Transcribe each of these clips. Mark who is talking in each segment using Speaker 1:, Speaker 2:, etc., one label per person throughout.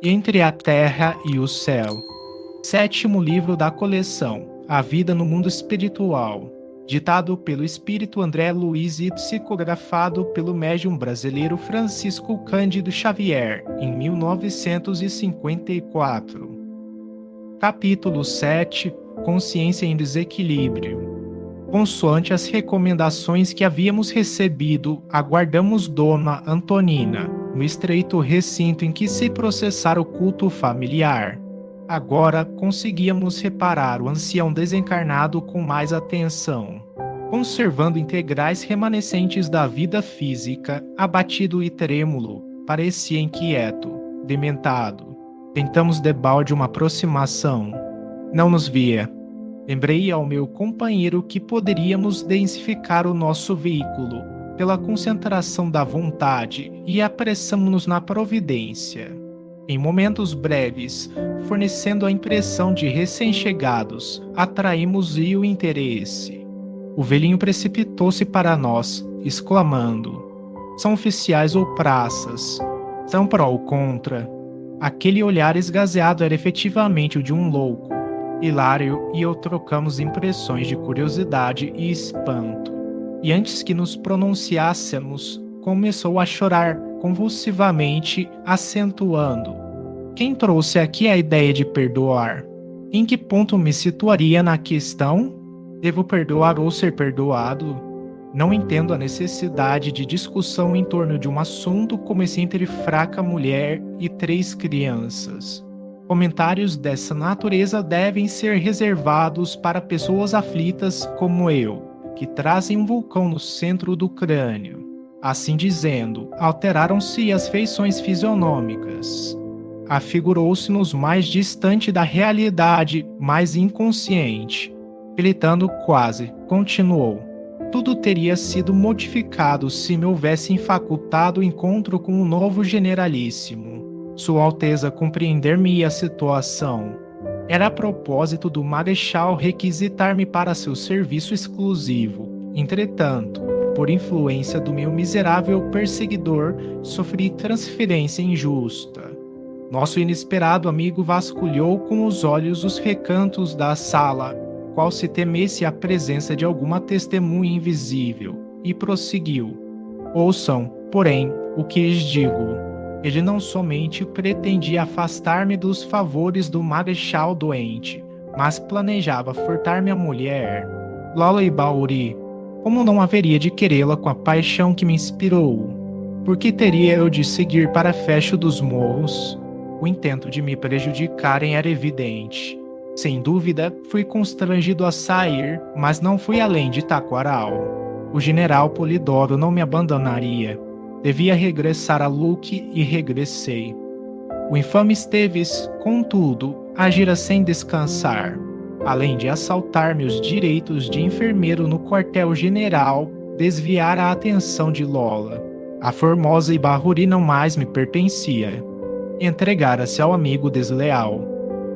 Speaker 1: Entre a Terra e o Céu. Sétimo livro da coleção, A Vida no Mundo Espiritual. Ditado pelo espírito André Luiz e psicografado pelo médium brasileiro Francisco Cândido Xavier, em 1954. Capítulo 7. Consciência em Desequilíbrio. Consoante as recomendações que havíamos recebido, aguardamos Dona Antonina, no estreito recinto em que se processara o culto familiar. Agora conseguíamos reparar o ancião desencarnado com mais atenção. Conservando integrais remanescentes da vida física, abatido e trêmulo, parecia inquieto, dementado. Tentamos debalde uma aproximação. Não nos via. Lembrei ao meu companheiro que poderíamos densificar o nosso veículo pela concentração da vontade e apressamo-nos na providência. Em momentos breves, fornecendo a impressão de recém-chegados, atraímos o interesse. O velhinho precipitou-se para nós, exclamando: "São oficiais ou praças? São pró ou contra?" Aquele olhar esgazeado era efetivamente o de um louco. Hilário e eu trocamos impressões de curiosidade e espanto. E antes que nos pronunciássemos, começou a chorar convulsivamente, acentuando: "Quem trouxe aqui a ideia de perdoar? Em que ponto me situaria na questão? Devo perdoar ou ser perdoado? Não entendo a necessidade de discussão em torno de um assunto como esse entre fraca mulher e 3 crianças. Comentários dessa natureza devem ser reservados para pessoas aflitas como eu, que trazem um vulcão no centro do crânio." Assim dizendo, alteraram-se as feições fisionômicas. Afigurou-se-nos mais distante da realidade, mais inconsciente. Gritando quase, continuou: "Tudo teria sido modificado se me houvessem facultado o encontro com o novo generalíssimo. Sua Alteza compreender-me a situação. Era a propósito do Marechal requisitar-me para seu serviço exclusivo. Entretanto, por influência do meu miserável perseguidor, sofri transferência injusta." Nosso inesperado amigo vasculhou com os olhos os recantos da sala, qual se temesse a presença de alguma testemunha invisível, e prosseguiu: "Ouçam, porém, o que lhes digo. Ele não somente pretendia afastar-me dos favores do marechal doente, mas planejava furtar minha mulher, Lola Ibauri. Como não haveria de querê-la com a paixão que me inspirou? Por que teria eu de seguir para Fecho dos Morros? O intento de me prejudicarem era evidente. Sem dúvida, fui constrangido a sair, mas não fui além de Taquaral. O general Polidoro não me abandonaria. Devia regressar a Luque e regressei. O infame Esteves, contudo, agira sem descansar. Além de assaltar meus direitos de enfermeiro no quartel-general, desviar a atenção de Lola. A formosa Ibarruri não mais me pertencia. Entregara-se ao amigo desleal.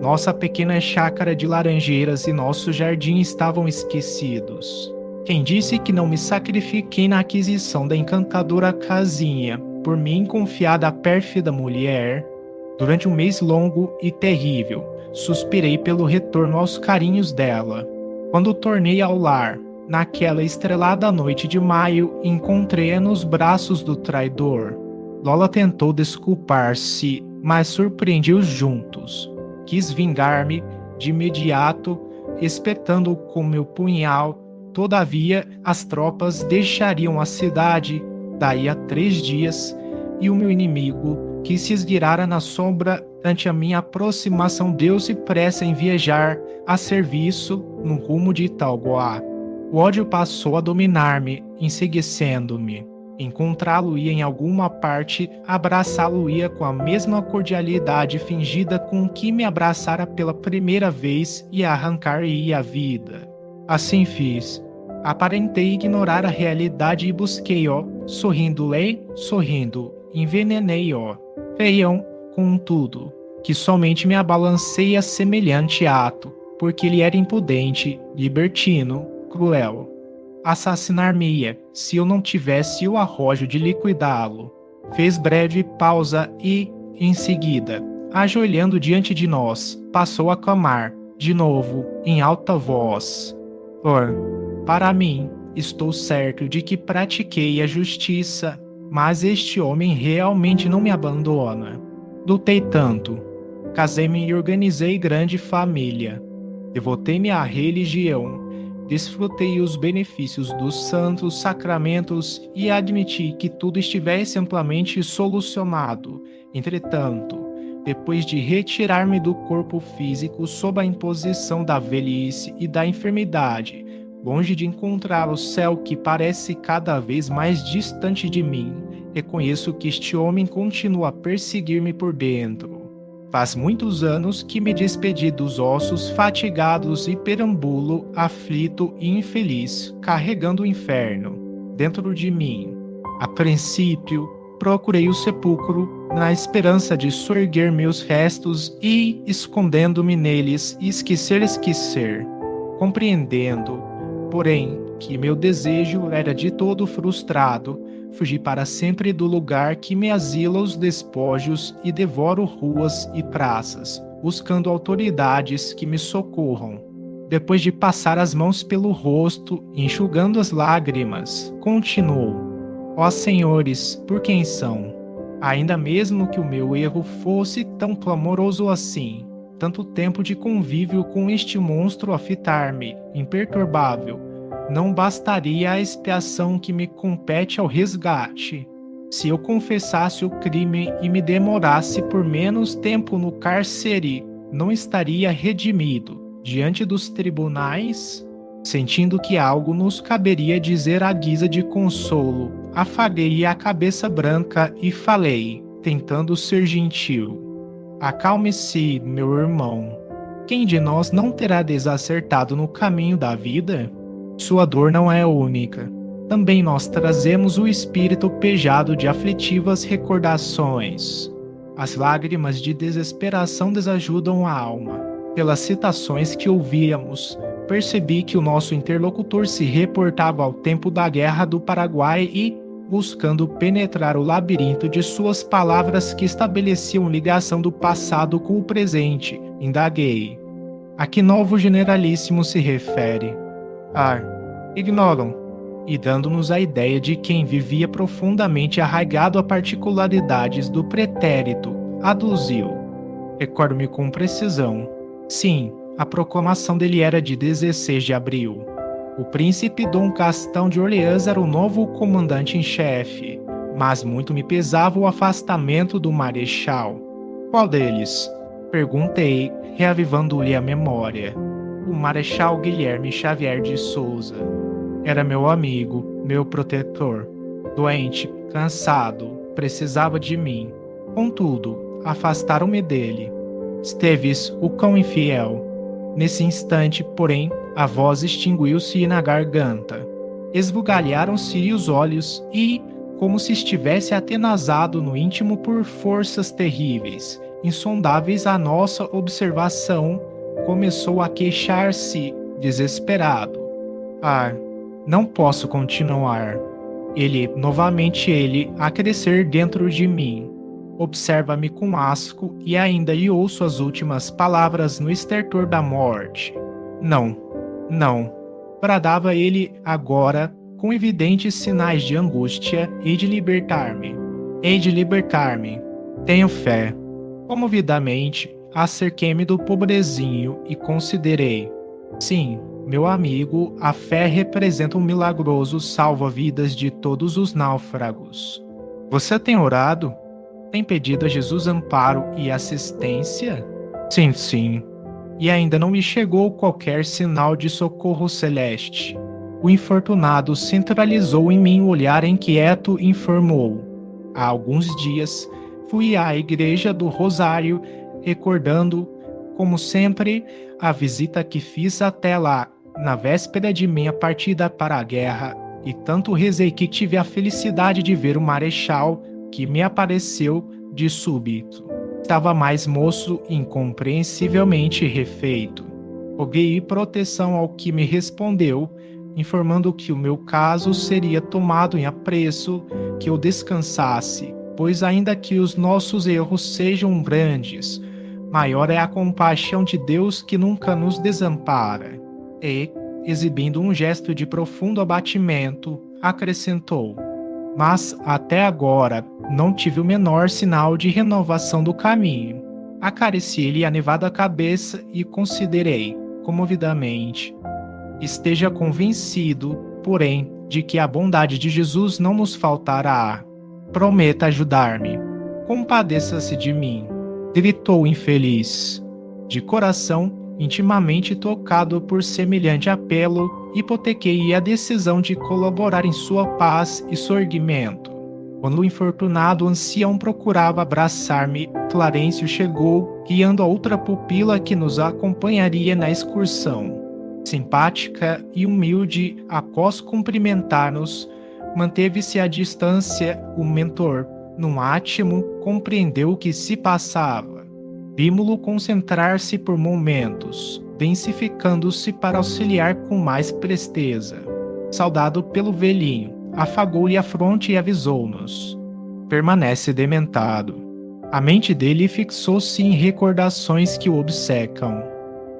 Speaker 1: Nossa pequena chácara de laranjeiras e nosso jardim estavam esquecidos. Quem disse que não me sacrifiquei na aquisição da encantadora casinha, por mim confiada à pérfida mulher? Durante um mês longo e terrível, suspirei pelo retorno aos carinhos dela. Quando tornei ao lar, naquela estrelada noite de maio, encontrei-a nos braços do traidor. Lola tentou desculpar-se, mas surpreendi-os juntos. Quis vingar-me de imediato, espetando com meu punhal. Todavia, as tropas deixariam a cidade daí a 3 dias, e o meu inimigo, que se esgueirara na sombra ante a minha aproximação, deu-se pressa em viajar a serviço no rumo de Italguá. O ódio passou a dominar-me, enseguecendo-me. Encontrá-lo-ia em alguma parte, abraçá-lo-ia com a mesma cordialidade fingida com que me abraçara pela primeira vez e arrancar-ia a vida. Assim fiz. Aparentei ignorar a realidade e busquei-o, sorrindo-lhe, sorrindo, envenenei-o. Veiam, contudo, que somente me abalancei a semelhante ato, porque ele era impudente, libertino, cruel. Assassinar-me-ia, se eu não tivesse o arrojo de liquidá-lo. Fez breve pausa e, em seguida, ajoelhando diante de nós, passou a clamar, de novo, em alta voz: Senhor, para mim, estou certo de que pratiquei a justiça, mas este homem realmente não me abandona. Lutei tanto, casei-me e organizei grande família. Devotei-me à religião, desfrutei os benefícios dos santos sacramentos e admiti que tudo estivesse amplamente solucionado. Entretanto, depois de retirar-me do corpo físico sob a imposição da velhice e da enfermidade, longe de encontrar o céu que parece cada vez mais distante de mim, reconheço que este homem continua a perseguir-me por dentro. Faz muitos anos que me despedi dos ossos fatigados e perambulo, aflito e infeliz, carregando o inferno dentro de mim. A princípio, procurei o sepulcro na esperança de soerguer meus restos e, escondendo-me neles, esquecer, compreendendo, porém, que meu desejo era de todo frustrado. Fugi para sempre do lugar que me asila os despojos e devoro ruas e praças, buscando autoridades que me socorram. Depois de passar as mãos pelo rosto, enxugando as lágrimas, continuou: Ó senhores, por quem são? Ainda mesmo que o meu erro fosse tão clamoroso assim, tanto tempo de convívio com este monstro a fitar-me, imperturbável, não bastaria a expiação que me compete ao resgate. Se eu confessasse o crime e me demorasse por menos tempo no cárcere, não estaria redimido diante dos tribunais? Sentindo que algo nos caberia dizer à guisa de consolo, afaguei a cabeça branca e falei, tentando ser gentil: Acalme-se, meu irmão. Quem de nós não terá desacertado no caminho da vida? Sua dor não é única. Também nós trazemos o espírito pejado de aflitivas recordações. As lágrimas de desesperação desajudam a alma. Pelas citações que ouvíamos, percebi que o nosso interlocutor se reportava ao tempo da Guerra do Paraguai e, buscando penetrar o labirinto de suas palavras que estabeleciam ligação do passado com o presente, indaguei: a que novo generalíssimo se refere? Ignoram, e dando-nos a ideia de quem vivia profundamente arraigado a particularidades do pretérito, aduziu. Recordo-me com precisão. Sim, a proclamação dele era de 16 de abril. O príncipe Dom Gastão de Orleans era o novo comandante em chefe, mas muito me pesava o afastamento do marechal. Qual deles? Perguntei, reavivando-lhe a memória. O Marechal Guilherme Xavier de Souza. Era meu amigo, meu protetor. Doente, cansado, precisava de mim. Contudo, afastaram-me dele. Esteves, o cão infiel. Nesse instante, porém, a voz extinguiu-se na garganta. Esbugalharam-se os olhos e, como se estivesse atenazado no íntimo por forças terríveis, insondáveis à nossa observação, começou a queixar-se, desesperado. Não posso continuar. Ele, a crescer dentro de mim. Observa-me com asco e ainda lhe ouço as últimas palavras no estertor da morte. Não, bradava ele agora, com evidentes sinais de angústia, hei de libertar-me. Tenho fé. Comovidamente, acerquei-me do pobrezinho e considerei. Sim, meu amigo, a fé representa um milagroso salva-vidas de todos os náufragos. Você tem orado? Tem pedido a Jesus amparo e assistência? Sim. E ainda não me chegou qualquer sinal de socorro celeste. O infortunado centralizou em mim o olhar inquieto e informou. Há alguns dias, fui à igreja do Rosário, recordando, como sempre, a visita que fiz até lá, na véspera de minha partida para a guerra, e tanto rezei que tive a felicidade de ver o marechal, que me apareceu de súbito. Estava mais moço e incompreensivelmente refeito. Roguei proteção ao que me respondeu, informando que o meu caso seria tomado em apreço, que eu descansasse, pois ainda que os nossos erros sejam grandes, maior é a compaixão de Deus que nunca nos desampara. E, exibindo um gesto de profundo abatimento, acrescentou: Mas até agora não tive o menor sinal de renovação do caminho. Acariciei-lhe a nevada cabeça e considerei, comovidamente: Esteja convencido, porém, de que a bondade de Jesus não nos faltará. Prometa ajudar-me. Compadeça-se de mim, gritou o infeliz. De coração, intimamente tocado por semelhante apelo, hipotequei a decisão de colaborar em sua paz e sorgimento. Quando o infortunado ancião procurava abraçar-me, Clarencio chegou, guiando a outra pupila que nos acompanharia na excursão. Simpática e humilde, após cumprimentar-nos, manteve-se à distância. O mentor, num átimo, compreendeu o que se passava. Vimo-lo concentrar-se por momentos, densificando-se para auxiliar com mais presteza. Saudado pelo velhinho, afagou-lhe a fronte e avisou-nos: Permanece dementado. A mente dele fixou-se em recordações que o obcecam.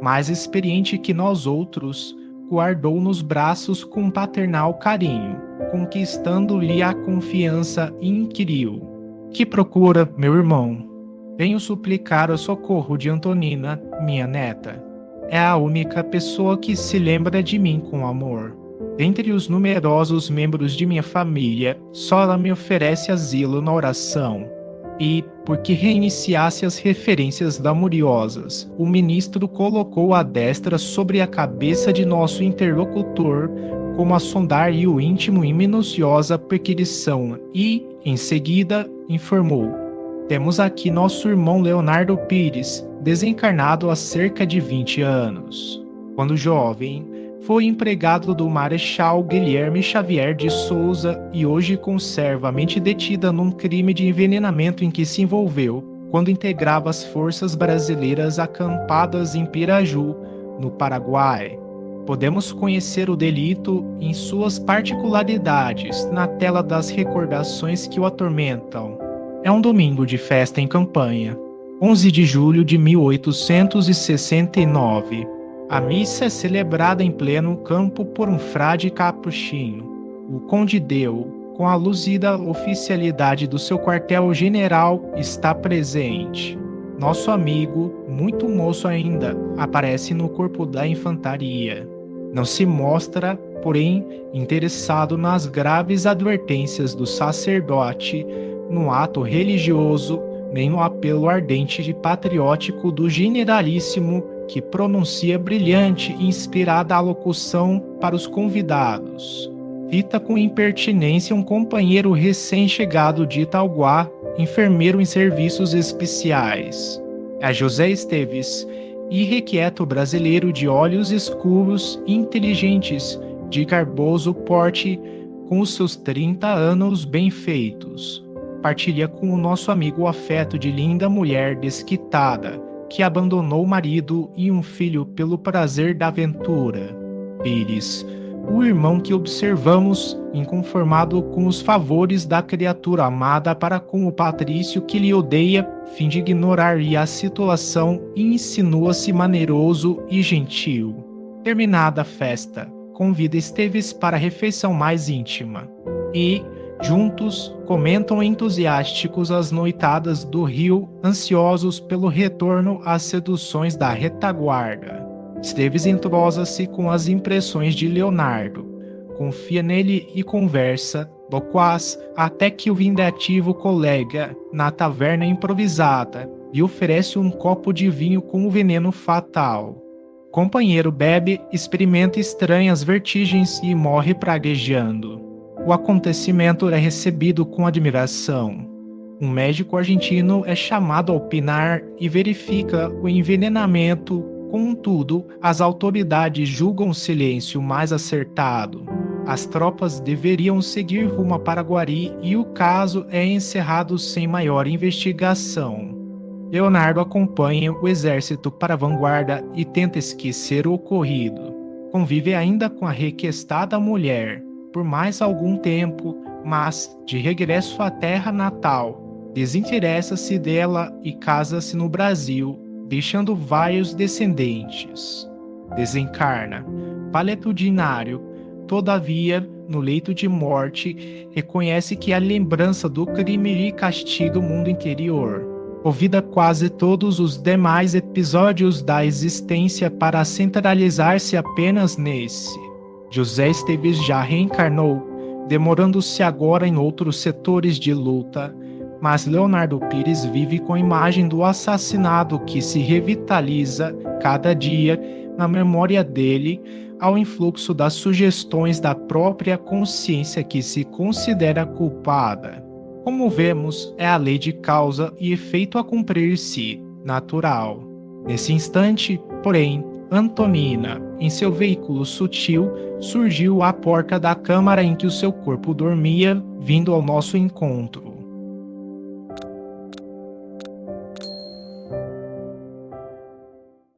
Speaker 1: Mais experiente que nós outros, guardou nos braços com paternal carinho, conquistando-lhe a confiança, e inquiriu: Que procura, meu irmão? Venho suplicar o socorro de Antonina, minha neta. É a única pessoa que se lembra de mim com amor. Dentre os numerosos membros de minha família, só ela me oferece asilo na oração. E, porque reiniciasse as referências lamuriosas, o ministro colocou a destra sobre a cabeça de nosso interlocutor, como a sondar-lhe o íntimo em minuciosa perquisição, e, em seguida, informou: Temos aqui nosso irmão Leonardo Pires, desencarnado há cerca de 20 anos. Quando jovem, foi empregado do Marechal Guilherme Xavier de Souza e hoje conserva a mente detida num crime de envenenamento em que se envolveu quando integrava as forças brasileiras acampadas em Piraju, no Paraguai. Podemos conhecer o delito em suas particularidades na tela das recordações que o atormentam. É um domingo de festa em campanha, 11 de julho de 1869. A missa é celebrada em pleno campo por um frade capuchinho. O conde Deu, com a luzida oficialidade do seu quartel-general, está presente. Nosso amigo, muito moço ainda, aparece no corpo da infantaria. Não se mostra, porém, interessado nas graves advertências do sacerdote, no ato religioso, nem no apelo ardente e patriótico do generalíssimo, que pronuncia brilhante e inspirada alocução para os convidados. Fita com impertinência um companheiro recém-chegado de Itauguá, enfermeiro em serviços especiais. É José Esteves, irrequieto brasileiro de olhos escuros e inteligentes, de garboso porte, com os seus 30 anos bem feitos. Partilha com o nosso amigo o afeto de linda mulher desquitada, que abandonou o marido e um filho pelo prazer da aventura. Pires, o irmão que observamos, inconformado com os favores da criatura amada para com o patrício que lhe odeia, finge ignorar-lhe a situação e insinua-se maneiroso e gentil. Terminada a festa, convida Esteves para a refeição mais íntima. E, juntos, comentam entusiásticos as noitadas do Rio, ansiosos pelo retorno às seduções da retaguarda. Esteves entrosa-se com as impressões de Leonardo, confia nele e conversa, loquaz, até que o vingativo colega, na taverna improvisada, lhe oferece um copo de vinho com o veneno fatal. O companheiro bebe, experimenta estranhas vertigens e morre praguejando. O acontecimento é recebido com admiração. Um médico argentino é chamado a opinar e verifica o envenenamento. Contudo, as autoridades julgam o silêncio mais acertado. As tropas deveriam seguir rumo a Paraguari e o caso é encerrado sem maior investigação. Leonardo acompanha o exército para a vanguarda e tenta esquecer o ocorrido. Convive ainda com a requestada mulher por mais algum tempo, mas, de regresso à terra natal, Desinteressa-se dela e casa-se no Brasil, deixando vários descendentes. Desencarna, paletudinário, todavia, no leito de morte, reconhece que a lembrança do crime lhe castiga o mundo interior. Ouvida quase todos os demais episódios da existência para centralizar-se apenas nesse. José Esteves já reencarnou, demorando-se agora em outros setores de luta, mas Leonardo Pires vive com a imagem do assassinado que se revitaliza cada dia na memória dele ao influxo das sugestões da própria consciência que se considera culpada. Como vemos, é a lei de causa e efeito a cumprir-se, natural. Nesse instante, porém, Antonina, em seu veículo sutil, surgiu à porta da câmara em que o seu corpo dormia, vindo ao nosso encontro.